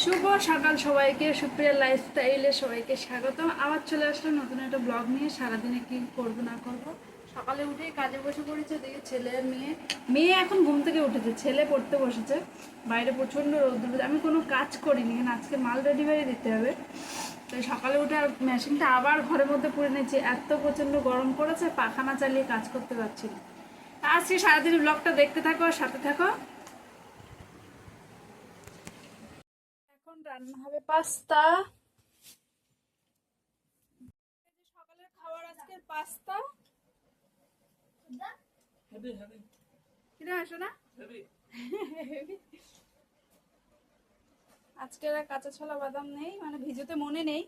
শুভ সকাল সবাইকে, সুপ্রিয়া লাইফস্টাইলে সবাইকে স্বাগতম। আবার চলে আসলো নতুন একটা ব্লগ নিয়ে। সারাদিনে কি করবো না করবো, সকালে উঠেই কাজে বসে পড়েছে। দেখি ছেলে আর মেয়ে এখন ঘুম থেকে উঠেছে, ছেলে পড়তে বসেছে। বাইরে প্রচণ্ড রোদ্দুর, আমি কোনো কাজ করিনি কারণ আজকে মাল ডেলিভারি দিতে হবে। তাই সকালে উঠে আর মেশিনটা আবার ঘরের মধ্যে পুড়ে নিয়েছি। এত প্রচণ্ড গরম পড়েছে, পাখানা চালিয়ে কাজ করতে পারছি না। আজকে সারাদিন ব্লগটা দেখতে থাকো আর সাথে থাকো। এখন রান্না হবে পাস্তা। সকালের খাবার আজকে পাস্তা। আজকে কাঁচা ছোলা বাদাম নেই, মানে ভিজোতে মনে নেই,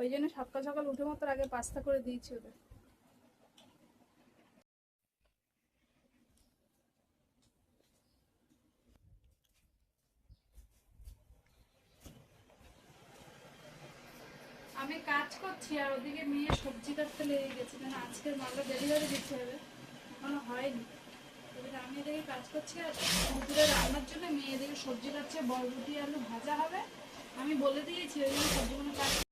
ওই জন্য সকাল সকাল উঠে মতো আগে পাস্তা করে দিয়েছি ওদের। আমি কাজ করছি আর ওদিকে মেয়ে সবজি কাটতে লেগে গেছে, মানে আজকের মালটা ডেলিভারি দিতে হবে, এখনো হয়নি। আমি এদিকে কাজ করছি আর দুপুরে রান্নার জন্য মেয়ে এদিকে সবজি কাটছে, বরবটি আলু ভাজা হবে। আমি বলে দিয়েছি ওই জন্য সবজিগুলো কাটছি।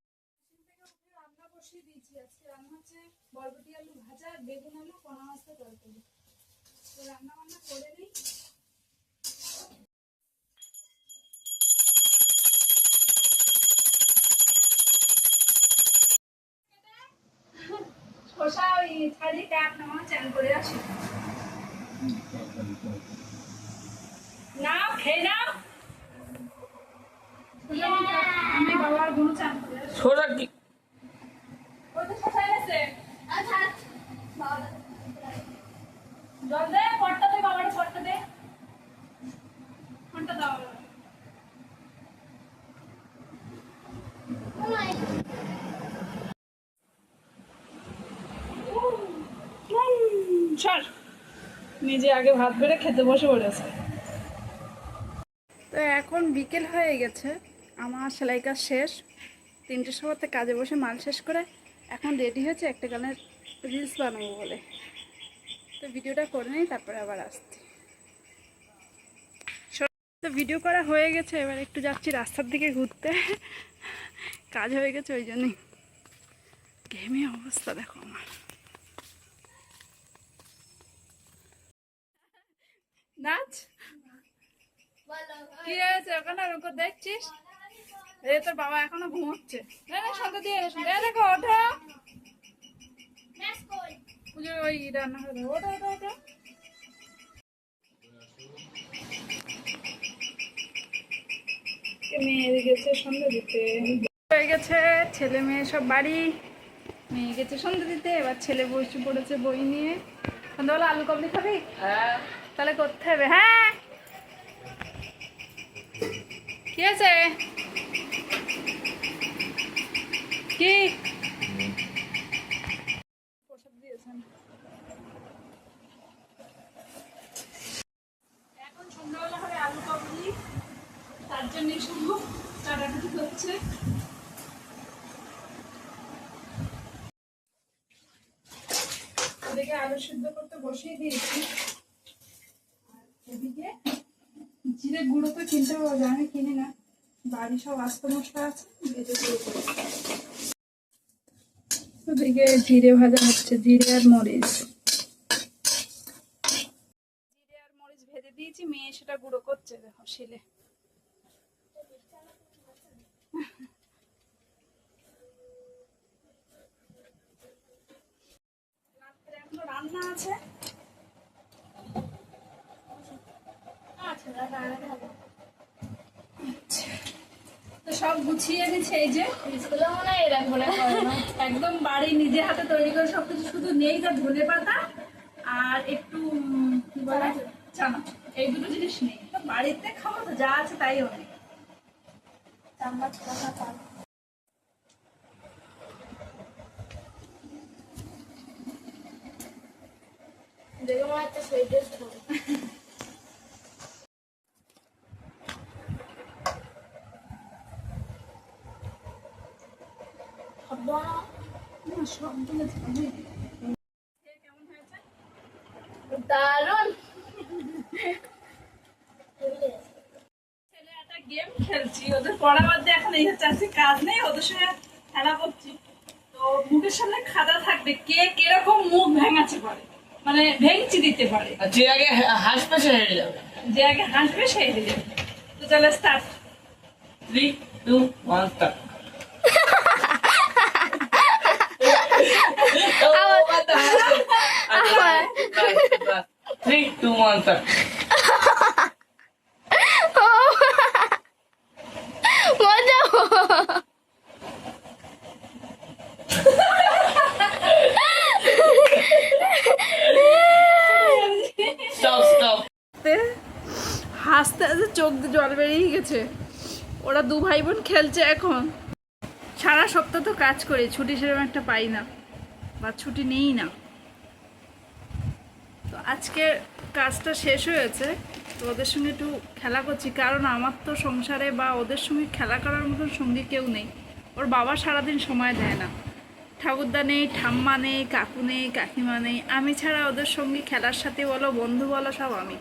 রান্না বসিয়ে দিয়েছি। আজকে রান্না হচ্ছে বরবটি আলু ভাজা, বেগুন আলু, পোনা মাছের তরকারি। তো রান্না বান্না করে নিই। শসা ওই ছাড়িয়ে কাট নেওয়া, চান করে আসি। নাও খেয়ে নাও। আমি বাবার গুলো চান করে আসি। ছোড়া কি ওই তো শসা এনেছে। আচ্ছা জল দে, পটটা দে, বাবার পটটা দে, ফোনটা দাও। সর, নিজে আগে ভাত বেড়ে খেতে বসে পড়েছে। তো এখন বিকেল হয়ে গেছে, আমার সেলাই কাজ শেষ। 3টের সময়তে কাজে বসে মাল শেষ করে এখন রেডি হয়েছে একটা গানের রিলস বানাবো বলে। তো ভিডিওটা করে নিই, তারপরে আবার আসছি। তো ভিডিও করা হয়ে গেছে, এবার একটু যাচ্ছি রাস্তার দিকে ঘুরতে। কাজ হয়ে গেছে ওই জন্যই। ঘেমে অবস্থা দেখো আমার। নাচ কি হয়েছে ওখানে ওকে দেখছিস? এই তোর বাবা এখনো ঘুমোচ্ছে। সন্ধ্যা দিয়ে দেখো, ওঠো। পুজো ওই রান্না করে ওঠো ওঠো ওঠো। মেয়ে গেছে সন্ধ্যা দিতে, হয়ে গেছে। ছেলে মেয়ে সব বাড়ি, মেয়ে গেছে সন্ধ্যা দিতে। এবার ছেলে বসে পড়েছে বই নিয়ে। সন্ধ্যাবেলা আলু কাবলি খাবি? হ্যাঁ, তাহলে করতে হবে। হ্যাঁ, কি আছে কি প্রসাদ দিয়েছেন। এখন সন্ধ্যাবেলা হবে আলু কাবলি, তার জন্য শুধু কাটাকুটি হচ্ছে। ওদিকে আলু সিদ্ধ করতে বসিয়ে দিয়েছি। আর এদিকে জিরে গুঁড়ো তো কিনতে পাওয়া যায়, আমি কিনি না, বাড়ি সব আস্ত মশলা আছে, ভেজে গুঁড়ো করে। ওদিকে জিরে ভাজা হচ্ছে, জিরে আর মরিচ ভেজে দিয়েছি, মেয়ে সেটা গুঁড়ো করছে দেখো শিলে। এখনো রান্না আছে। তো সব গুছিয়ে এনেছে, এই যে একদম বাড়ি নিজে হাতে তৈরি করে সবকিছু, শুধু নেই যা ধনে পাতা আর একটু কি বলে চানা, এই দুটো জিনিস নেই। তো বাড়িতে খাবো তো, যা আছে তাই অনেক। চামচ কাঁচা দেখে মনে হচ্ছে সেই টেস্ট হবে। দারুন। ছেলে একটা গেম খেলছে। বলছি, ওদের পড়া বাদ দিয়ে এখন এই হচ্ছে আজকে কাজ নেই, ওদের সঙ্গে খেলা করছি। তো মুখের সামনে খাতা থাকবে, কে কিরকম মুখ ভেঙাচ্ছে পারে, মানে ভেঙচি দিতে পারে। যে আগে হাসবে সে হেরে যাবে। যে আগে হাসবে সে হেরে যাবে। তো চলো start. 3, 2, 1 start. Oh, what the hell? 3, 2, 1 start. মজা Stop, stop. হাসতে হাসতে চোখ দিয়ে জল বেরিয়ে গেছে। ওরা দু ভাই বোন খেলছে এখন। সারা সপ্তাহ তো কাজ করি, ছুটি সেরকম একটা পাই না বা ছুটি নেই না। তো আজকে কাজটা শেষ হয়েছে, তো ওদের সঙ্গে একটু খেলা করছি, কারণ আমার তো সংসারে বা ওদের সঙ্গে খেলা করার মতন সঙ্গী কেউ নেই। ওর বাবা সারাদিন সময় দেয় না, ঠাকুরদা নেই, ঠাম্মা নেই, কাকু নেই, কাকিমা নেই, আমি ছাড়া ওদের সঙ্গে খেলার সাথে বলো, বন্ধু বলো, সব আমি।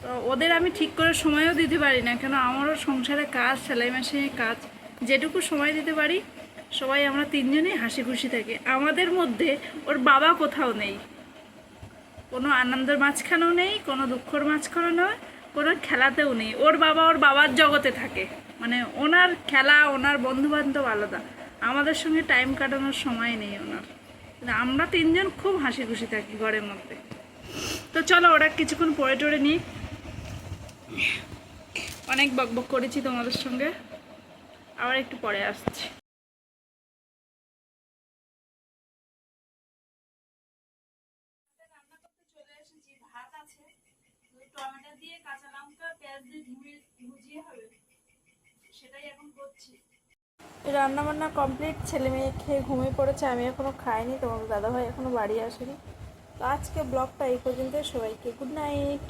তো ওদের আমি ঠিক করে সময়ও দিতে পারি না, কেন আমারও সংসারে কাজ, সেলাই মেশিনে কাজ, যেটুকু সময় দিতে পারি সবাই আমরা তিনজনেই হাসি খুশি থাকি। আমাদের মধ্যে ওর বাবা কোথাও নেই, কোনো আনন্দের মাঝখানেও নেই, কোনো দুঃখর মাঝখানেও নয়, কোনো খেলাতেও নেই। ওর বাবা ওর বাবার জগতে থাকে, মানে ওনার খেলা, ওনার বন্ধুবান্ধব আলাদা, আমাদের সঙ্গে টাইম কাটানোর সময় নেই ওনার। কিন্তু আমরা তিনজন খুব হাসি খুশি থাকি ঘরের মধ্যে। তো চলো ওরা কিছুক্ষণ পড়ে টড়ে নিই, অনেক বকবক করেছি তোমাদের সঙ্গে, আবার একটু পরে আসছি। চলে এসেছি, ভাত আছে, টমেটো দিয়ে কাঁচা লঙ্কা পেঁয়াজ দিয়ে ভুজিয়ে হবে, সেটাই এখন করছি। রান্না বান্না কমপ্লিট, ছেলে মেয়ে খেয়ে ঘুমিয়ে পড়েছে, আমি এখনো খাইনি, তোমাদের দাদাভাই এখনো বাড়ি আসেনি। তো আজকে ব্লগটা এই পর্যন্ত, সবাইকে গুড নাইট।